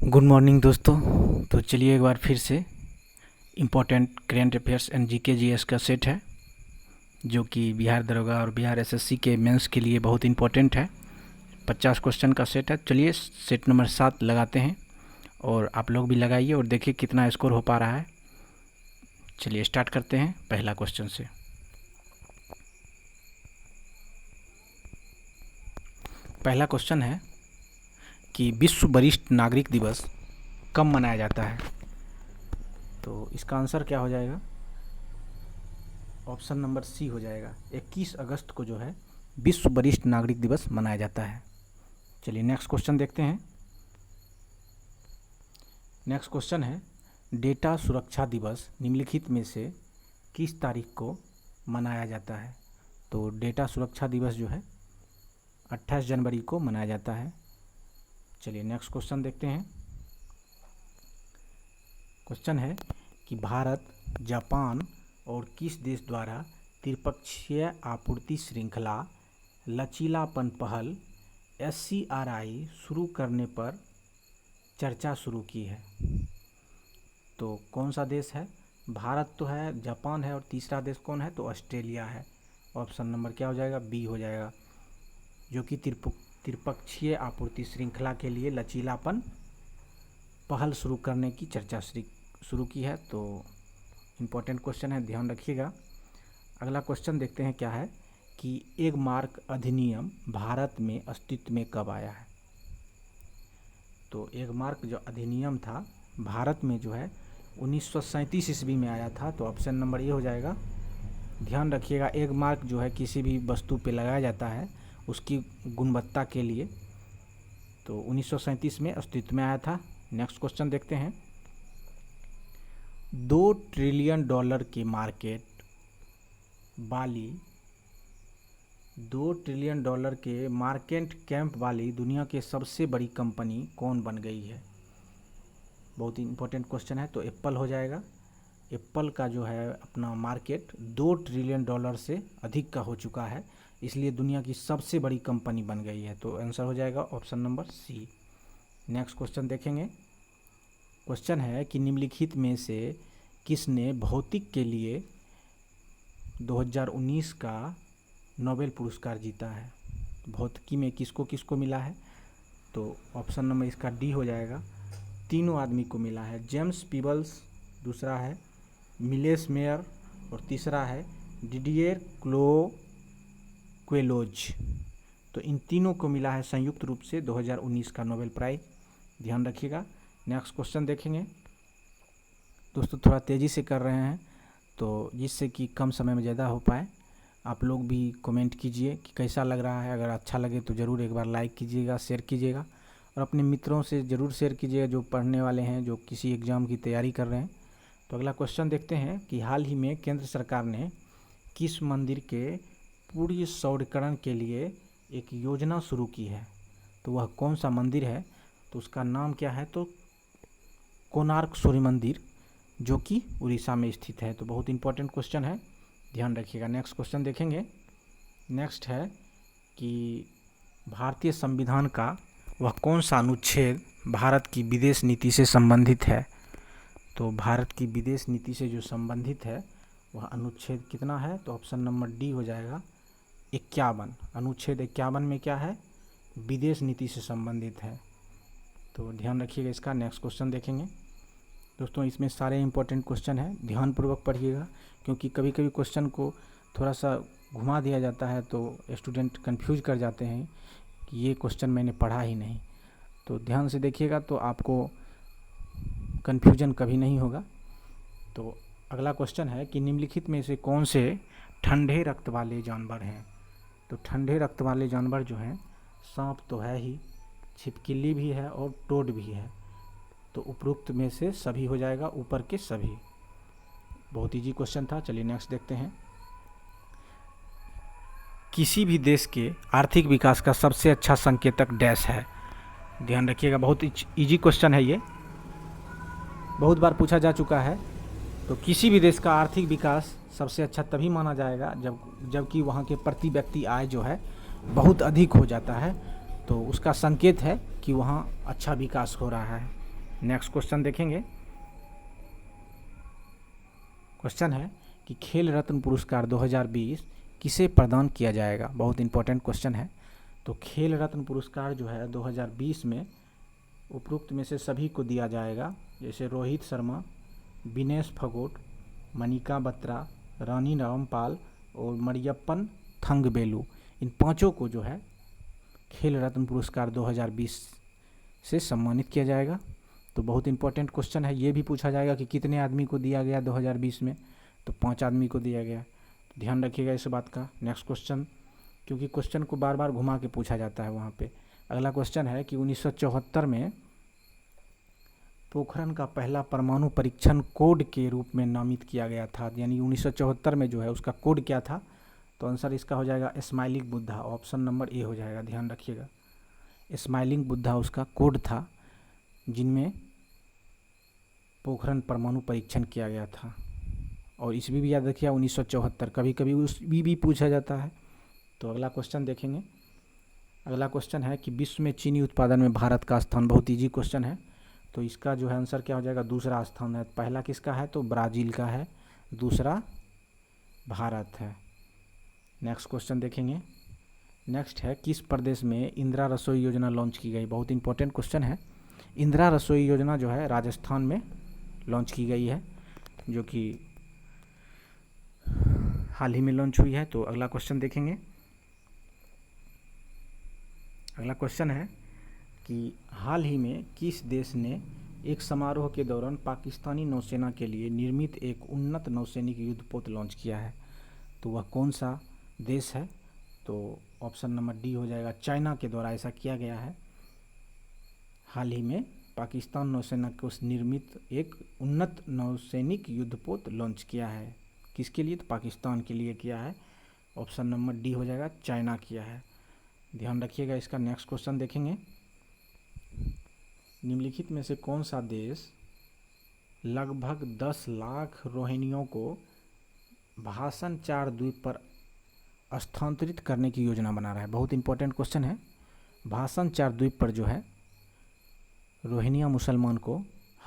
Good morning दोस्तों। तो चलिए एक बार फिर से important current affairs and GK GS का सेट है जो कि बिहार दरोगा और बिहार एसएससी के मेंस के लिए बहुत इम्पोर्टेंट है। 50 क्वेश्चन का सेट है। चलिए सेट नंबर 7 लगाते हैं और आप लोग भी लगाइए और देखिए कितना स्कोर हो पा रहा है। चलिए स्टार्ट करते हैं पहला क्वेश्चन से। पहला क्वेश्चन है कि विश्व वरिष्ठ नागरिक दिवस कब मनाया जाता है। तो इसका आंसर क्या हो जाएगा? ऑप्शन नंबर सी हो जाएगा। 21 अगस्त को जो है विश्व वरिष्ठ नागरिक दिवस मनाया जाता है। चलिए नेक्स्ट क्वेश्चन देखते हैं। नेक्स्ट क्वेश्चन है डेटा सुरक्षा दिवस निम्नलिखित में से किस तारीख को मनाया जाता है। तो डेटा सुरक्षा दिवस जो है 28 जनवरी को मनाया जाता है। चलिए नेक्स्ट क्वेश्चन देखते हैं। क्वेश्चन है कि भारत, जापान और किस देश द्वारा त्रिपक्षीय आपूर्ति श्रृंखला लचीलापन पहल SCRI शुरू करने पर चर्चा शुरू की है। तो कौन सा देश है? भारत तो है, जापान है और तीसरा देश कौन है? तो ऑस्ट्रेलिया है। ऑप्शन नंबर क्या हो जाएगा? बी हो जाएगा, जो कि त्रिपक्षीय आपूर्ति श्रृंखला के लिए लचीलापन पहल शुरू करने की चर्चा शुरू की है। तो इम्पोर्टेंट क्वेश्चन है, ध्यान रखिएगा। अगला क्वेश्चन देखते हैं क्या है कि एग मार्क अधिनियम भारत में अस्तित्व में कब आया है। तो एग मार्क जो अधिनियम था भारत में जो है 1937 ईस्वी में आया था। तो ऑप्शन नंबर ये हो जाएगा। ध्यान रखिएगा, एग मार्क जो है किसी भी वस्तु पे लगाया जाता है उसकी गुणवत्ता के लिए। तो 1937 में अस्तित्व में आया था। नेक्स्ट क्वेश्चन देखते हैं। $2 ट्रिलियन की मार्केट वाली 2 ट्रिलियन डॉलर के मार्केट कैप वाली दुनिया की सबसे बड़ी कंपनी कौन बन गई है? बहुत ही इंपॉर्टेंट क्वेश्चन है। तो एप्पल हो जाएगा। एप्पल का जो है अपना मार्केट $2 ट्रिलियन से अधिक का हो चुका है, इसलिए दुनिया की सबसे बड़ी कंपनी बन गई है। तो आंसर हो जाएगा option number C. Next question देखेंगे। क्वेश्चन है कि निम्नलिखित में से किसने भौतिक के लिए 2019 का नोबेल पुरस्कार जीता है। भौतिकी में किसको किसको मिला है? तो ऑप्शन नंबर इसका डी हो जाएगा। तीनों आदमी को मिला है। जेम्स पीबल्स, दूसरा है मिलेस मेयर और तीसरा है डिडियर क्वेलोज। तो इन तीनों को मिला है संयुक्त रूप से 2019 का नोबेल प्राइज। ध्यान रखिएगा। नेक्स्ट क्वेश्चन देखेंगे। दोस्तों थोड़ा तेज़ी से कर रहे हैं तो जिससे कि कम समय में ज़्यादा हो पाए। आप लोग भी कमेंट कीजिए कि कैसा लग रहा है। अगर अच्छा लगे तो ज़रूर एक बार लाइक कीजिएगा, शेयर कीजिएगा और अपने मित्रों से ज़रूर शेयर कीजिएगा जो पढ़ने वाले हैं, जो किसी एग्ज़ाम की तैयारी कर रहे हैं। तो अगला क्वेश्चन देखते हैं कि हाल ही में केंद्र सरकार ने किस मंदिर के पूर्ण सौंदर्यीकरण के लिए एक योजना शुरू की है। तो वह कौन सा मंदिर है? तो उसका नाम क्या है? तो कोणार्क सूर्य मंदिर, जो कि उड़ीसा में स्थित है। तो बहुत इंपॉर्टेंट क्वेश्चन है, ध्यान रखिएगा। नेक्स्ट क्वेश्चन देखेंगे। नेक्स्ट है कि भारतीय संविधान का वह कौन सा अनुच्छेद भारत की विदेश नीति से संबंधित है। तो भारत की विदेश नीति से जो संबंधित है वह अनुच्छेद कितना है? तो ऑप्शन नंबर डी हो जाएगा 51। अनुच्छेद 51 में क्या है? विदेश नीति से संबंधित है। तो ध्यान रखिएगा इसका। नेक्स्ट क्वेश्चन देखेंगे। दोस्तों इसमें सारे इंपॉर्टेंट क्वेश्चन हैं, ध्यानपूर्वक पढ़िएगा, क्योंकि कभी कभी क्वेश्चन को थोड़ा सा घुमा दिया जाता है तो स्टूडेंट कंफ्यूज कर जाते हैं कि ये क्वेश्चन मैंने पढ़ा ही नहीं। तो ध्यान से देखिएगा तो आपको कन्फ्यूजन कभी नहीं होगा। तो अगला क्वेश्चन है कि निम्नलिखित में से कौन से ठंडे रक्त वाले जानवर हैं। तो ठंडे रक्त वाले जानवर जो हैं, सांप तो है ही, छिपकली भी है और टोड भी है। तो उपरोक्त में से सभी हो जाएगा, ऊपर के सभी। बहुत इजी क्वेश्चन था। चलिए नेक्स्ट देखते हैं। किसी भी देश के आर्थिक विकास का सबसे अच्छा संकेतक डैश है। ध्यान रखिएगा, बहुत इजी क्वेश्चन है ये, बहुत बार पूछा जा चुका है। तो किसी भी देश का आर्थिक विकास सबसे अच्छा तभी माना जाएगा जबकि वहाँ के प्रति व्यक्ति आय जो है बहुत अधिक हो जाता है। तो उसका संकेत है कि वहाँ अच्छा विकास हो रहा है। नेक्स्ट क्वेश्चन देखेंगे। क्वेश्चन है कि खेल रत्न पुरस्कार 2020 किसे प्रदान किया जाएगा। बहुत इंपॉर्टेंट क्वेश्चन है। तो खेल रत्न पुरस्कार जो है 2020 में उपरोक्त में से सभी को दिया जाएगा, जैसे रोहित शर्मा, विनेश फोगाट, मनिका बत्रा, रानी रामपाल और मरियप्पन थंगवेलु, इन पांचों को जो है खेल रत्न पुरस्कार 2020 से सम्मानित किया जाएगा। तो बहुत इंपॉर्टेंट क्वेश्चन है। ये भी पूछा जाएगा कि कितने आदमी को दिया गया 2020 में, तो 5 आदमी को दिया गया। तो ध्यान रखिएगा इस बात का। नेक्स्ट क्वेश्चन, क्योंकि क्वेश्चन को बार बार घुमा के पूछा जाता है वहाँ पे। अगला क्वेश्चन है कि 1974 में पोखरण का पहला परमाणु परीक्षण कोड के रूप में नामित किया गया था, यानी 1974 में जो है उसका कोड क्या था। तो आंसर इसका हो जाएगा smiling Buddha, option number A हो जाएगा। ध्यान रखिएगा, स्माइलिंग बुद्धा उसका कोड था जिनमें पोखरण परमाणु परीक्षण किया गया था। और इसमें भी याद रखिए 1974, कभी कभी उस भी पूछा जाता है। तो अगला क्वेश्चन देखेंगे। अगला क्वेश्चन है कि विश्व में चीनी उत्पादन में भारत का स्थान। बहुत ईजी क्वेश्चन है। तो इसका जो है आंसर क्या हो जाएगा, दूसरा स्थान है। पहला किसका है, तो ब्राज़ील का है, दूसरा भारत है। नेक्स्ट क्वेश्चन देखेंगे। नेक्स्ट है किस प्रदेश में इंदिरा रसोई योजना लॉन्च की गई। बहुत इंपॉर्टेंट क्वेश्चन है। इंदिरा रसोई योजना जो है राजस्थान में लॉन्च की गई है, जो कि हाल ही में लॉन्च हुई है। तो अगला क्वेश्चन देखेंगे। अगला क्वेश्चन है कि हाल ही में किस देश ने एक समारोह के दौरान पाकिस्तानी नौसेना के लिए निर्मित एक उन्नत नौसैनिक युद्धपोत लॉन्च किया है। तो वह कौन सा देश है, तो ऑप्शन नंबर डी हो जाएगा। चाइना के द्वारा ऐसा किया गया है। हाल ही में पाकिस्तान नौसेना को निर्मित एक उन्नत नौसैनिक युद्धपोत लॉन्च किया है। किसके लिए, तो पाकिस्तान के लिए किया है। ऑप्शन नंबर डी हो जाएगा, चाइना किया है। ध्यान रखिएगा इसका। नेक्स्ट क्वेश्चन देखेंगे। निम्नलिखित में से कौन सा देश लगभग 10 लाख रोहिंग्याओं को भाषण 4 द्वीप पर स्थानांतरित करने की योजना बना रहा है। बहुत इंपॉर्टेंट क्वेश्चन है। भाषण 4 द्वीप पर जो है रोहिंग्या मुसलमान को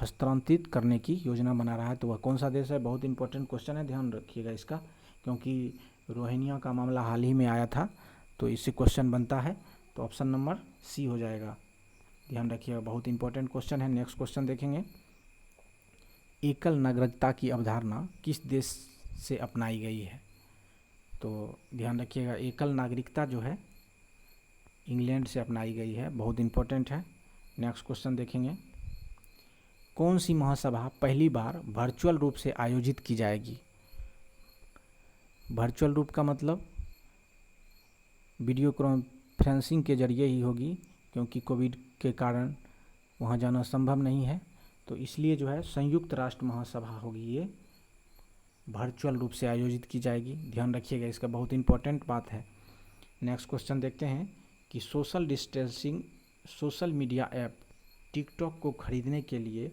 हस्तांतरित करने की योजना बना रहा है। तो वह कौन सा देश है, बहुत इंपॉर्टेंट क्वेश्चन है। ध्यान रखिएगा इसका, क्योंकि रोहिंग्या का मामला हाल ही में आया था, तो इससे क्वेश्चन बनता है। तो ऑप्शन नंबर सी हो जाएगा। ध्यान रखिएगा, बहुत इंपॉर्टेंट क्वेश्चन है। नेक्स्ट क्वेश्चन देखेंगे। एकल नागरिकता की अवधारणा किस देश से अपनाई गई है। तो ध्यान रखिएगा, एकल नागरिकता जो है इंग्लैंड से अपनाई गई है। बहुत इंपॉर्टेंट है। नेक्स्ट क्वेश्चन देखेंगे। कौन सी महासभा पहली बार वर्चुअल रूप से आयोजित की जाएगी। वर्चुअल रूप का मतलब वीडियो कॉन्फ्रेंसिंग के जरिए ही होगी, क्योंकि कोविड के कारण वहाँ जाना संभव नहीं है। तो इसलिए जो है संयुक्त राष्ट्र महासभा होगी, ये वर्चुअल रूप से आयोजित की जाएगी। ध्यान रखिएगा इसका, बहुत इंपॉर्टेंट बात है। नेक्स्ट क्वेश्चन देखते हैं कि social distancing social media app TikTok को खरीदने के लिए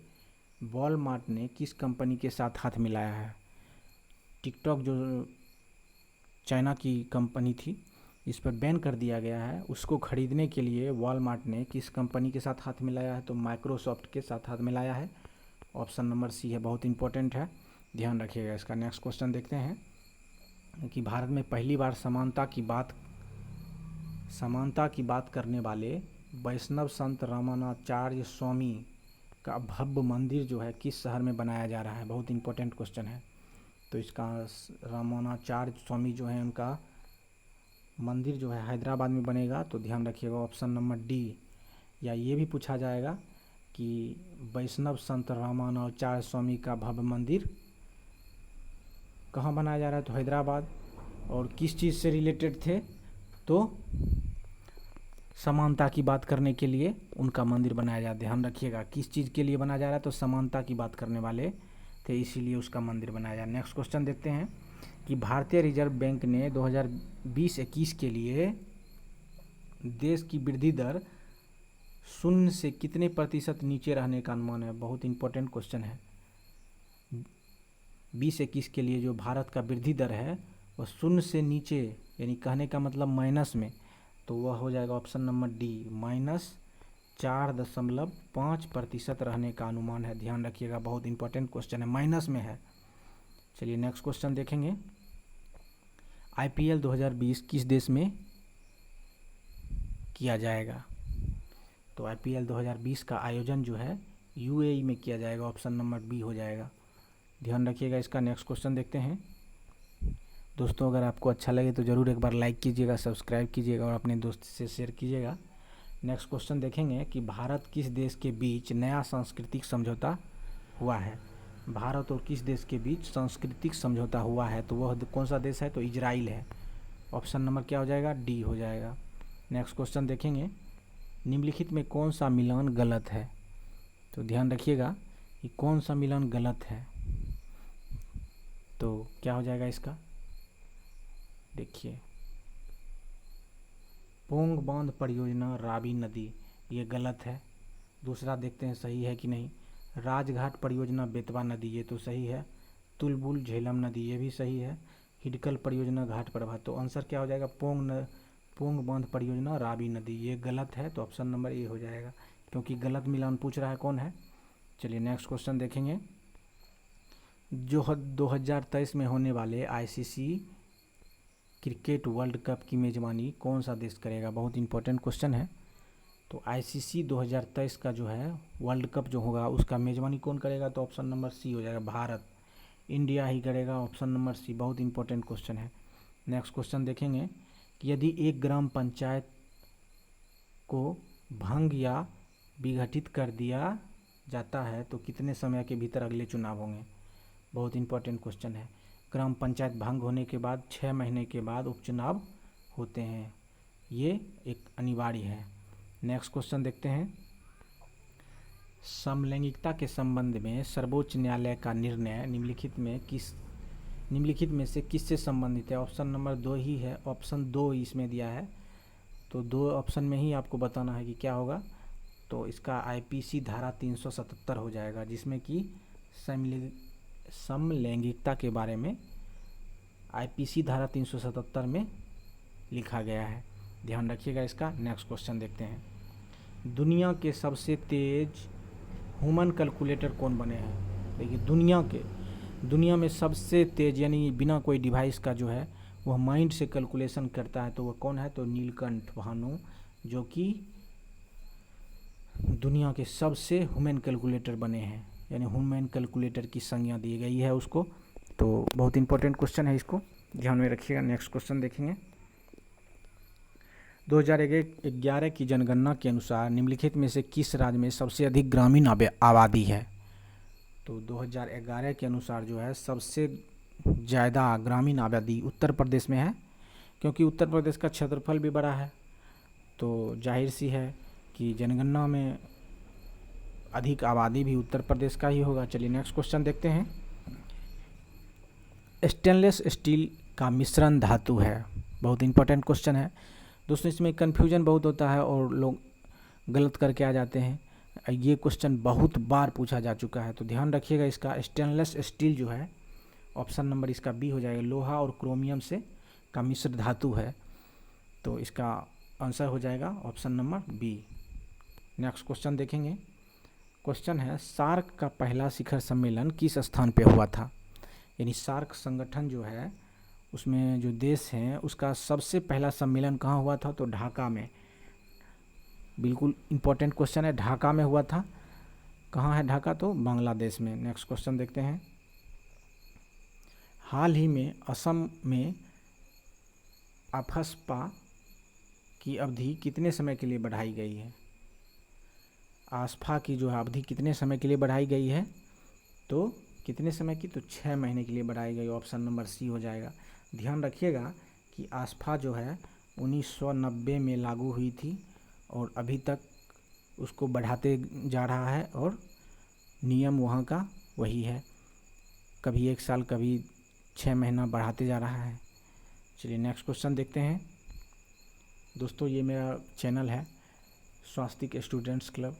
वॉलमार्ट ने किस कंपनी के साथ हाथ मिलाया है। टिकटॉक जो चाइना की कंपनी थी, इस पर बैन कर दिया गया है। उसको खरीदने के लिए वॉलमार्ट ने किस कंपनी के साथ हाथ मिलाया है, तो माइक्रोसॉफ्ट के साथ हाथ मिलाया है। ऑप्शन नंबर सी है, बहुत इंपॉर्टेंट है। ध्यान रखिएगा इसका। नेक्स्ट क्वेश्चन देखते हैं कि भारत में पहली बार समानता की बात करने वाले वैष्णव संत रामानुजाचार्य स्वामी का भव्य मंदिर जो है किस शहर में बनाया जा रहा है। बहुत इंपॉर्टेंट क्वेश्चन है। तो इसका रामानुजाचार्य स्वामी जो है उनका मंदिर जो है हैदराबाद में बनेगा। तो ध्यान रखिएगा ऑप्शन नंबर डी। या ये भी पूछा जाएगा कि वैष्णव संत रामानुजाचार्य स्वामी का भव्य मंदिर कहाँ बनाया जा रहा है, तो हैदराबाद। और किस चीज़ से रिलेटेड थे, तो समानता की बात करने के लिए उनका मंदिर बनाया जा। ध्यान रखिएगा किस चीज़ के लिए बनाया जा रहा है, तो समानता की बात करने वाले थे, इसीलिए उसका मंदिर बनाया जा। नेक्स्ट क्वेश्चन देखते हैं कि भारतीय रिजर्व बैंक ने 2020-21 के लिए देश की वृद्धि दर 0 से कितने प्रतिशत नीचे रहने का अनुमान है। बहुत इंपॉर्टेंट क्वेश्चन है। 20-21 के लिए जो भारत का वृद्धि दर है वह 0 से नीचे, यानी कहने का मतलब माइनस में, तो वह हो जाएगा ऑप्शन नंबर डी 4.5% रहने का अनुमान है। ध्यान रखिएगा, बहुत इंपॉर्टेंट क्वेश्चन है, माइनस में है। चलिए नेक्स्ट क्वेश्चन देखेंगे। IPL 2020 किस देश में किया जाएगा? तो IPL 2020 का आयोजन जो है UAE में किया जाएगा। ऑप्शन नंबर बी हो जाएगा। ध्यान रखिएगा इसका। नेक्स्ट क्वेश्चन देखते हैं। दोस्तों अगर आपको अच्छा लगे तो ज़रूर एक बार लाइक कीजिएगा, सब्सक्राइब कीजिएगा और अपने दोस्त से शेयर कीजिएगा। नेक्स्ट क्वेश्चन देखेंगे कि भारत किस देश के बीच नया सांस्कृतिक समझौता हुआ है? भारत और किस देश के बीच सांस्कृतिक समझौता हुआ है? तो वह कौन सा देश है? तो इजराइल है। ऑप्शन नंबर क्या हो जाएगा? डी हो जाएगा। नेक्स्ट क्वेश्चन देखेंगे। निम्नलिखित में कौन सा मिलान गलत है? तो ध्यान रखिएगा कि कौन सा मिलान गलत है। तो क्या हो जाएगा इसका? देखिए, पोंग बांध परियोजना रावी नदी, ये गलत है। दूसरा देखते हैं सही है कि नहीं। राजघाट परियोजना बेतवा नदी, ये तो सही है। तुलबुल झेलम नदी, ये भी सही है। हिडकल परियोजना घाट प्रभा, तो आंसर क्या हो जाएगा? पोंग बांध परियोजना रावी नदी, ये गलत है। तो ऑप्शन नंबर ए हो जाएगा, क्योंकि गलत मिलान पूछ रहा है कौन है। चलिए नेक्स्ट क्वेश्चन देखेंगे। जो 2023 में होने वाले ICC क्रिकेट वर्ल्ड कप की मेज़बानी कौन सा देश करेगा? बहुत इंपॉर्टेंट क्वेश्चन है। तो ICC 2023 का जो है वर्ल्ड कप जो होगा उसका मेज़बानी कौन करेगा? तो ऑप्शन नंबर सी हो जाएगा, भारत, इंडिया ही करेगा। ऑप्शन नंबर सी, बहुत इंपॉर्टेंट क्वेश्चन है। नेक्स्ट क्वेश्चन देखेंगे कि यदि एक ग्राम पंचायत को भंग या विघटित कर दिया जाता है तो कितने समय के भीतर अगले चुनाव होंगे? बहुत इंपॉर्टेंट क्वेश्चन है। ग्राम पंचायत भंग होने के बाद 6 महीने के बाद उपचुनाव होते हैं, ये एक अनिवार्य है। नेक्स्ट क्वेश्चन देखते हैं। समलैंगिकता के संबंध में सर्वोच्च न्यायालय का निर्णय निम्नलिखित में से किससे संबंधित है? ऑप्शन नंबर 2 ही है। ऑप्शन 2 इसमें दिया है, तो 2 ऑप्शन में ही आपको बताना है कि क्या होगा। तो इसका IPC धारा 377 हो जाएगा, जिसमें कि समलैंगिकता के बारे में IPC धारा 377 में लिखा गया है। ध्यान रखिएगा इसका। नेक्स्ट क्वेश्चन देखते हैं। दुनिया के सबसे तेज ह्यूमन कैलकुलेटर कौन बने हैं? देखिए, दुनिया में सबसे तेज, यानी बिना कोई डिवाइस का जो है वह माइंड से कैलकुलेशन करता है, तो वह कौन है? तो नीलकंठ भानु, जो कि दुनिया के सबसे ह्यूमन कैलकुलेटर बने हैं, यानी ह्यूमन कैलकुलेटर की संज्ञा दी गई है उसको। तो बहुत इंपॉर्टेंट क्वेश्चन है, इसको ध्यान में रखिएगा। नेक्स्ट क्वेश्चन देखेंगे। 2011 की जनगणना के अनुसार निम्नलिखित में से किस राज्य में सबसे अधिक ग्रामीण आबादी है? तो 2011 के अनुसार जो है सबसे ज़्यादा ग्रामीण आबादी उत्तर प्रदेश में है, क्योंकि उत्तर प्रदेश का क्षेत्रफल भी बड़ा है, तो जाहिर सी है कि जनगणना में अधिक आबादी भी उत्तर प्रदेश का ही होगा। चलिए नेक्स्ट क्वेश्चन देखते हैं। स्टेनलेस स्टील का मिश्रण धातु है, बहुत इंपॉर्टेंट क्वेश्चन है दोस्तों। इसमें कन्फ्यूजन बहुत होता है और लोग गलत करके आ जाते हैं। ये क्वेश्चन बहुत बार पूछा जा चुका है, तो ध्यान रखिएगा इसका। स्टेनलेस स्टील जो है ऑप्शन नंबर इसका बी हो जाएगा, लोहा और क्रोमियम से का मिश्र धातु है, तो इसका आंसर हो जाएगा option number B. Next question देखेंगे। क्वेश्चन है, सार्क का पहला शिखर सम्मेलन किस स्थान पे हुआ था? यानी सार्क संगठन जो है उसमें जो देश हैं उसका सबसे पहला सम्मेलन कहाँ हुआ था? तो ढाका में। बिल्कुल इंपॉर्टेंट क्वेश्चन है, ढाका में हुआ था। कहाँ है ढाका? तो बांग्लादेश में। नेक्स्ट क्वेश्चन देखते हैं। हाल ही में असम में आफ्स्पा की अवधि कितने समय के लिए बढ़ाई गई है? आफ्स्पा की जो अवधि कितने समय के लिए बढ़ाई गई है? तो कितने समय की? तो 6 महीने के लिए बढ़ाई गई। ऑप्शन नंबर सी हो जाएगा। ध्यान रखिएगा कि आफ्स्पा जो है 1990 में लागू हुई थी और अभी तक उसको बढ़ाते जा रहा है और नियम वहाँ का वही है, कभी 1 साल कभी 6 महीना बढ़ाते जा रहा है। चलिए नेक्स्ट क्वेश्चन देखते हैं। दोस्तों ये मेरा चैनल है स्वास्तिक स्टूडेंट्स क्लब।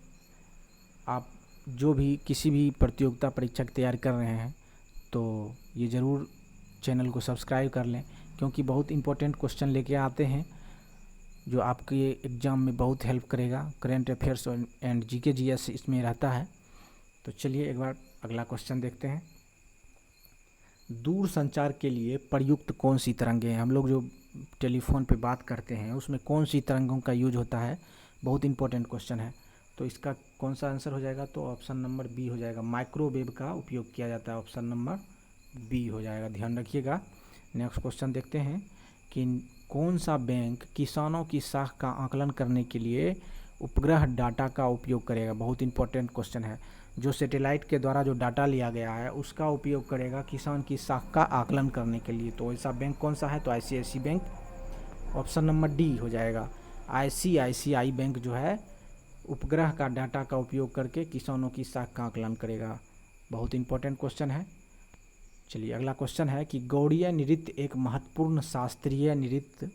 आप जो भी किसी भी प्रतियोगिता परीक्षा की तैयारी कर रहे हैं तो ये ज़रूर चैनल को सब्सक्राइब कर लें, क्योंकि बहुत इंपॉर्टेंट क्वेश्चन लेके आते हैं जो आपके एग्ज़ाम में बहुत हेल्प करेगा। Current affairs and GK GS इसमें रहता है। तो चलिए एक बार अगला क्वेश्चन देखते हैं। दूर संचार के लिए प्रयुक्त कौन सी तरंगें हैं? हम लोग जो टेलीफोन पे बात करते हैं उसमें कौन सी तरंगों का यूज होता है? बहुत इंपॉर्टेंट क्वेश्चन है। तो इसका कौन सा आंसर हो जाएगा? तो ऑप्शन नंबर बी हो जाएगा। माइक्रोवेव का उपयोग किया जाता है, ऑप्शन नंबर बी हो जाएगा, ध्यान रखिएगा। नेक्स्ट क्वेश्चन देखते हैं कि कौन सा बैंक किसानों की साख का आकलन करने के लिए उपग्रह डाटा का उपयोग करेगा? बहुत इंपॉर्टेंट क्वेश्चन है। जो सैटेलाइट के द्वारा जो डाटा लिया गया है उसका उपयोग करेगा किसान की साख का आकलन करने के लिए। तो ऐसा बैंक कौन सा है? तो ICICI bank, option number D हो जाएगा। ICICI बैंक जो है उपग्रह का डाटा का उपयोग करके किसानों की साख का आकलन करेगा। बहुत इंपॉर्टेंट क्वेश्चन है। चलिए अगला क्वेश्चन है कि गौड़ीय नृत्य एक महत्वपूर्ण शास्त्रीय नृत्य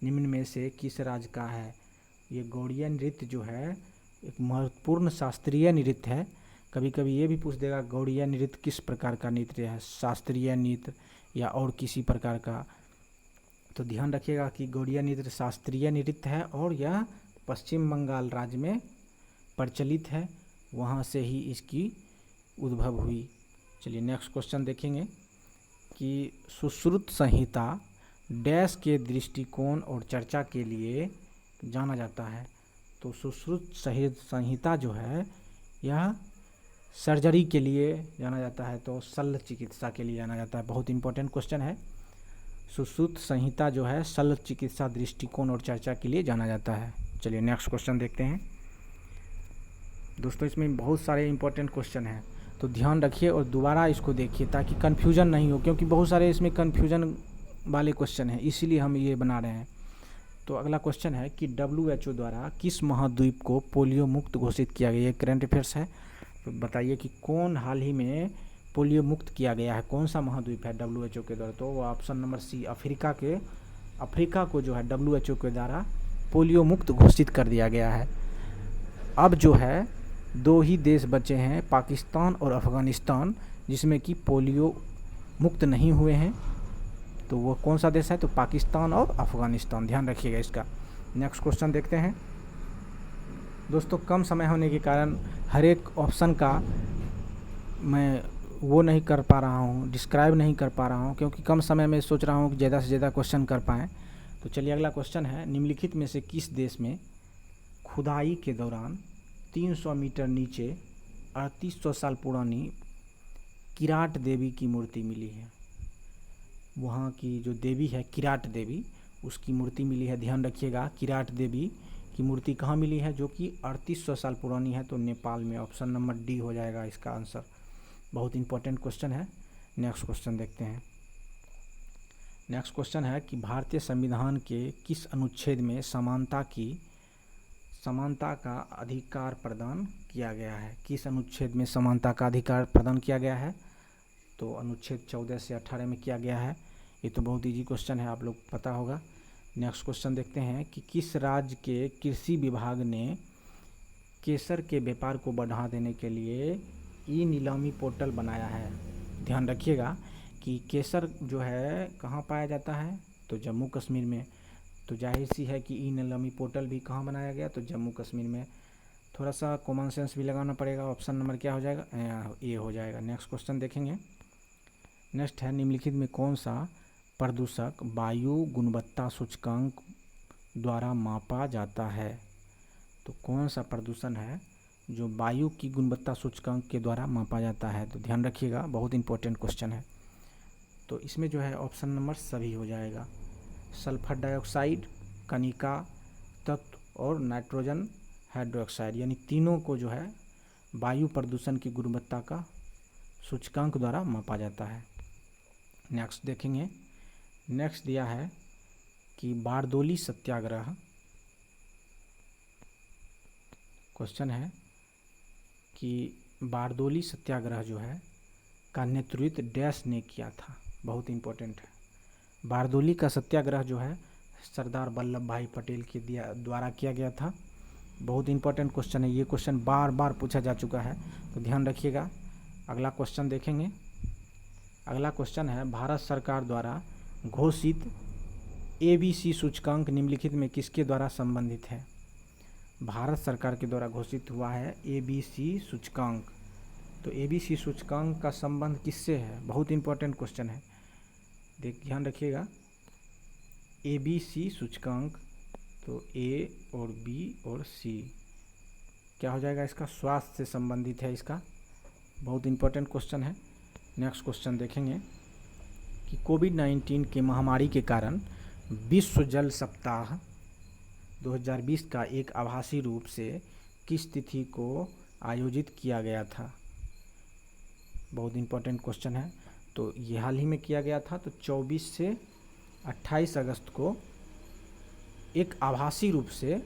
निम्न में से किस राज्य का है? ये गौड़ीय नृत्य जो है एक महत्वपूर्ण शास्त्रीय नृत्य है। कभी कभी ये भी पूछ देगा गौड़ीय नृत्य किस प्रकार का नृत्य है, शास्त्रीय नृत्य या और किसी प्रकार का। तो ध्यान रखिएगा कि गौड़ीय नृत्य शास्त्रीय नृत्य है और यह पश्चिम बंगाल राज्य में प्रचलित है, वहाँ से ही इसकी उद्भव हुई। चलिए नेक्स्ट क्वेश्चन देखेंगे कि सुश्रुत संहिता डैश के दृष्टिकोण और चर्चा के लिए जाना जाता है। तो सुश्रुत संहिता जो है यह सर्जरी के लिए जाना जाता है, तो शल्य चिकित्सा के लिए जाना जाता है। बहुत इंपॉर्टेंट क्वेश्चन है। सुश्रुत संहिता जो है शल्य चिकित्सा दृष्टिकोण और चर्चा के लिए जाना जाता है। चलिए नेक्स्ट क्वेश्चन देखते हैं। दोस्तों इसमें बहुत सारे इंपॉर्टेंट क्वेश्चन हैं, तो ध्यान रखिए और दोबारा इसको देखिए ताकि कन्फ्यूजन नहीं हो, क्योंकि बहुत सारे इसमें कन्फ्यूजन वाले क्वेश्चन हैं, इसीलिए हम ये बना रहे हैं। तो अगला क्वेश्चन है कि WHO द्वारा किस महाद्वीप को पोलियो मुक्त घोषित किया गया? ये करंट अफेयर्स है। तो बताइए कि कौन हाल ही में पोलियो मुक्त किया गया है, कौन सा महाद्वीप है WHO के द्वारा? तो वो ऑप्शन नंबर सी अफ्रीका को जो है WHO के द्वारा पोलियो मुक्त घोषित कर दिया गया है। अब जो है दो ही देश बचे हैं, पाकिस्तान और अफ़गानिस्तान, जिसमें कि पोलियो मुक्त नहीं हुए हैं। तो वो कौन सा देश है? तो पाकिस्तान और अफ़गानिस्तान, ध्यान रखिएगा इसका। नेक्स्ट क्वेश्चन देखते हैं। दोस्तों कम समय होने के कारण हर एक ऑप्शन का मैं वो नहीं कर पा रहा हूँ, डिस्क्राइब नहीं कर पा रहा हूँ, क्योंकि कम समय में सोच रहा हूँ कि ज़्यादा से ज़्यादा क्वेश्चन कर पाएँ। तो चलिए अगला क्वेश्चन है, निम्नलिखित में से किस देश में खुदाई के दौरान 300 मीटर नीचे 3800 साल पुरानी किराट देवी की मूर्ति मिली है? वहाँ की जो देवी है किराट देवी, उसकी मूर्ति मिली है। ध्यान रखिएगा किराट देवी की मूर्ति कहाँ मिली है, जो कि 3800 साल पुरानी है? तो नेपाल में, ऑप्शन नंबर डी हो जाएगा इसका आंसर। बहुत इंपॉर्टेंट क्वेश्चन है। नेक्स्ट क्वेश्चन देखते हैं। नेक्स्ट क्वेश्चन है कि भारतीय संविधान के किस अनुच्छेद में समानता का अधिकार प्रदान किया गया है? किस अनुच्छेद में समानता का अधिकार प्रदान किया गया है? तो अनुच्छेद 14 से 18 में किया गया है। ये तो बहुत इजी क्वेश्चन है, आप लोग पता होगा। नेक्स्ट क्वेश्चन देखते हैं कि किस राज्य के कृषि विभाग ने केसर के व्यापार को बढ़ा देने के लिए ई नीलामी पोर्टल बनाया है? ध्यान रखिएगा कि केसर जो है कहाँ पाया जाता है? तो जम्मू कश्मीर में। तो जाहिर सी है कि ई नीलामी पोर्टल भी कहाँ बनाया गया? तो जम्मू कश्मीर में। थोड़ा सा कॉमन सेंस भी लगाना पड़ेगा। ऑप्शन नंबर क्या हो जाएगा? ए हो जाएगा। नेक्स्ट क्वेश्चन देखेंगे। नेक्स्ट है, निम्नलिखित में कौन सा प्रदूषक वायु गुणवत्ता सूचकांक द्वारा मापा जाता है? तो कौन सा प्रदूषण है जो वायु की गुणवत्ता सूचकांक के द्वारा मापा जाता है? तो ध्यान रखिएगा, बहुत इंपॉर्टेंट क्वेश्चन है। तो इसमें जो है ऑप्शन नंबर सभी हो जाएगा। सल्फर डाइऑक्साइड, कणिका तत्व और नाइट्रोजन हाइड्रोक्साइड, यानी तीनों को जो है वायु प्रदूषण की गुणवत्ता का सूचकांक द्वारा मापा जाता है। नेक्स्ट देखेंगे। नेक्स्ट दिया है कि बारदोली सत्याग्रह, क्वेश्चन है कि बारदोली सत्याग्रह जो है का नेतृत्व डैश ने किया था? बहुत इंपॉर्टेंट है। बारदोली का सत्याग्रह जो है सरदार वल्लभ भाई पटेल के द्वारा किया गया था। बहुत इंपॉर्टेंट क्वेश्चन है, ये क्वेश्चन बार बार पूछा जा चुका है, तो ध्यान रखिएगा। अगला क्वेश्चन देखेंगे। अगला क्वेश्चन है, भारत सरकार द्वारा घोषित ABC सूचकांक निम्नलिखित में किसके द्वारा संबंधित है? भारत सरकार के द्वारा घोषित हुआ है ABC सूचकांक। तो ABC सूचकांक का संबंध किससे है? बहुत इंपॉर्टेंट क्वेश्चन है, ध्यान रखिएगा। ABC सूचकांक, तो A और B और C क्या हो जाएगा इसका? स्वास्थ्य से संबंधित है इसका। बहुत इंपॉर्टेंट क्वेश्चन है। नेक्स्ट क्वेश्चन देखेंगे कि कोविड-19 के महामारी के कारण विश्व जल सप्ताह 2020 का एक आभासी रूप से किस तिथि को आयोजित किया गया था? बहुत इंपॉर्टेंट क्वेश्चन है। तो ये हाल ही में किया गया था, तो 24 से 28 अगस्त को एक आभासी रूप से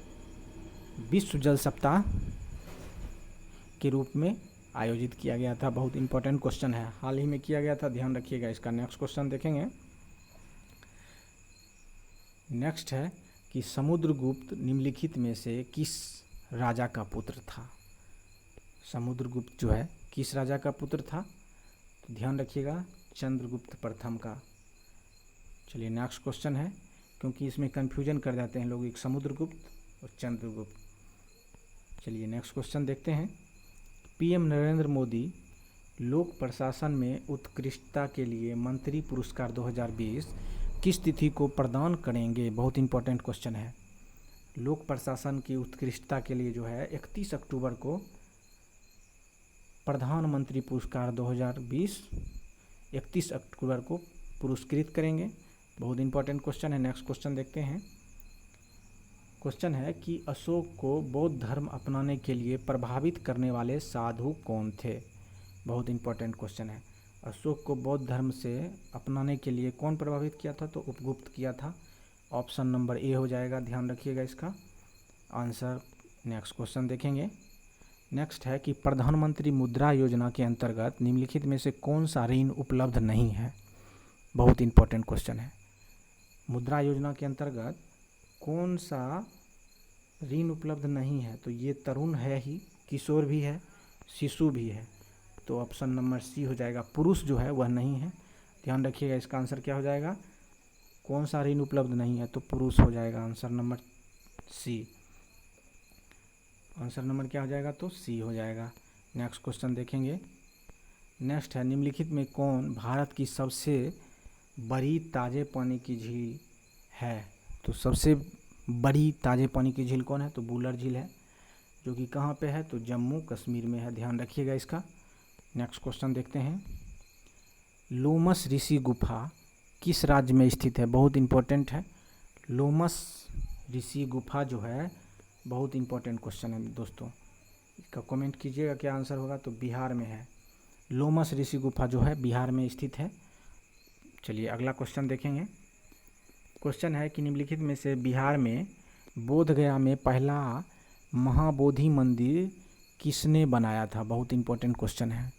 विश्व जल सप्ताह के रूप में आयोजित किया गया था। बहुत इंपॉर्टेंट क्वेश्चन है, हाल ही में किया गया था, ध्यान रखिएगा इसका। नेक्स्ट क्वेश्चन देखेंगे। नेक्स्ट है कि समुद्रगुप्त निम्नलिखित में से किस राजा का पुत्र था? समुद्रगुप्त जो है किस राजा का पुत्र था? तो ध्यान रखिएगा, चंद्रगुप्त प्रथम का। चलिए नेक्स्ट क्वेश्चन है, क्योंकि इसमें कंफ्यूजन कर जाते हैं लोग, एक समुद्रगुप्त और चंद्रगुप्त। चलिए नेक्स्ट क्वेश्चन देखते हैं। PM नरेंद्र मोदी लोक प्रशासन में उत्कृष्टता के लिए मंत्री पुरस्कार 2020 किस तिथि को प्रदान करेंगे? बहुत इंपॉर्टेंट क्वेश्चन है। लोक प्रशासन की उत्कृष्टता के लिए जो है 31 अक्टूबर को प्रधानमंत्री पुरस्कार 2020 31 अक्टूबर को पुरस्कृत करेंगे। बहुत इंपॉर्टेंट क्वेश्चन है। नेक्स्ट क्वेश्चन देखते हैं। क्वेश्चन है कि अशोक को बौद्ध धर्म अपनाने के लिए प्रभावित करने वाले साधु कौन थे? बहुत इंपॉर्टेंट क्वेश्चन है। अशोक को बौद्ध धर्म से अपनाने के लिए कौन प्रभावित किया था? तो उपगुप्त किया था। ऑप्शन नंबर A हो जाएगा, ध्यान रखिएगा इसका आंसर। नेक्स्ट क्वेश्चन देखेंगे। नेक्स्ट है कि प्रधानमंत्री मुद्रा योजना के अंतर्गत निम्नलिखित में से कौन सा ऋण उपलब्ध नहीं है? बहुत इंपॉर्टेंट क्वेश्चन है। मुद्रा योजना के अंतर्गत कौन सा ऋण उपलब्ध नहीं है? तो ये तरुण है ही, किशोर भी है, शिशु भी है। तो ऑप्शन नंबर C हो जाएगा। पुरुष जो है वह नहीं है, ध्यान रखिएगा इसका आंसर क्या हो जाएगा? कौन सा ऋण उपलब्ध नहीं है? तो पुरुष हो जाएगा answer number C। Answer number क्या हो जाएगा? तो C हो जाएगा। नेक्स्ट क्वेश्चन देखेंगे। नेक्स्ट है निम्नलिखित में कौन भारत की सबसे बड़ी ताजे पानी की झील है? तो सबसे बड़ी ताजे पानी की झील कौन है? तो बुलर झील है, जो कि कहाँ पे है? तो जम्मू कश्मीर में है, ध्यान रखिएगा इसका। नेक्स्ट क्वेश्चन देखते हैं। लोमस ऋषि गुफा किस राज्य में स्थित है? बहुत इंपॉर्टेंट है। लोमस ऋषि गुफा जो है बहुत इंपॉर्टेंट क्वेश्चन है दोस्तों, इसका कमेंट कीजिएगा क्या आंसर होगा। तो बिहार में है। लोमस ऋषि गुफा जो है बिहार में स्थित है। चलिए अगला क्वेश्चन देखेंगे। क्वेश्चन है कि निम्नलिखित में से बिहार में बोधगया में पहला महाबोधि मंदिर किसने बनाया था? बहुत इंपॉर्टेंट क्वेश्चन है।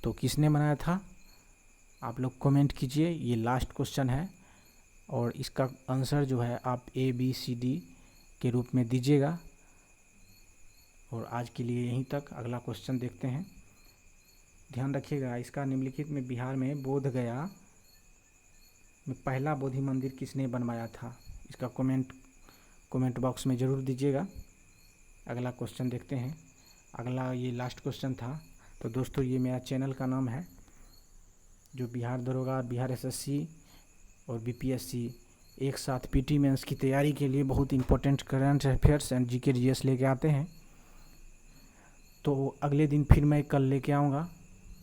तो किसने बनाया था? आप लोग कमेंट कीजिए, ये लास्ट क्वेश्चन है और इसका आंसर जो है आप ABCD के रूप में दीजिएगा। और आज के लिए यहीं तक। अगला क्वेश्चन देखते हैं, ध्यान रखिएगा इसका। निम्नलिखित में बिहार में बोधगया में पहला बोधि मंदिर किसने बनवाया था? इसका कमेंट बॉक्स में ज़रूर दीजिएगा। अगला क्वेश्चन देखते हैं। अगला ये लास्ट क्वेश्चन था। तो दोस्तों ये मेरा चैनल का नाम है, जो बिहार दरोगा, बिहार SSC और BPSC एक साथ PT मेंस की तैयारी के लिए बहुत important current affairs and GK GS लेके आते हैं। तो अगले दिन फिर मैं कल लेके आऊँगा,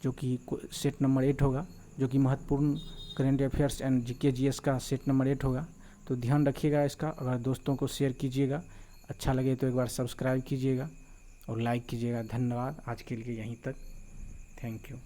जो कि सेट नंबर 8 होगा, जो कि महत्वपूर्ण current affairs and GK GS का सेट नंबर 8 होगा। तो ध्यान रखिएगा इसका। अगर दोस्तों को शेयर कीजिएगा, अच्छा लगे तो एक बार सब्सक्राइब कीजिएगा और लाइक कीजिएगा। धन्यवाद। आज के लिए यहीं तक। Thank you.